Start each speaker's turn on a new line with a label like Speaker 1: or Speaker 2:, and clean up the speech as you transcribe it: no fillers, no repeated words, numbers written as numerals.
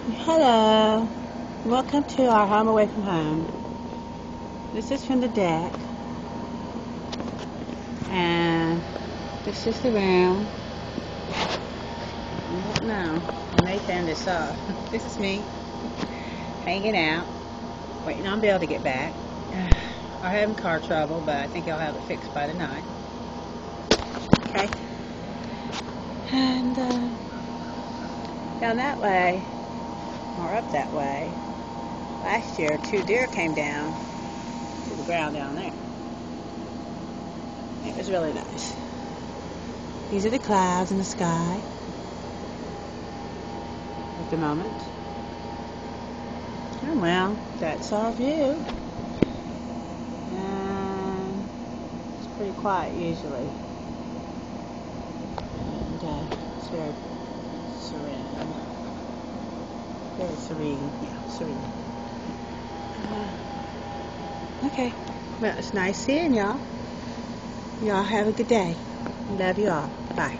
Speaker 1: Hello, welcome to our home away from home. This is from the deck, and this is the room. I don't know, I may turn this off. This is me, hanging out, waiting on Bill to get back. I'm having car trouble, but I think I'll have it fixed by tonight. Okay. And down that way, or up that way, last year 2 deer came down to the ground down there. It was really nice. These are the clouds in the sky at the moment. And well, that's our view. And it's pretty quiet usually. And it's very serene. Very serene. Yeah, serene. Okay. Well, it's nice seeing y'all. Y'all have a good day. Love you all. Bye.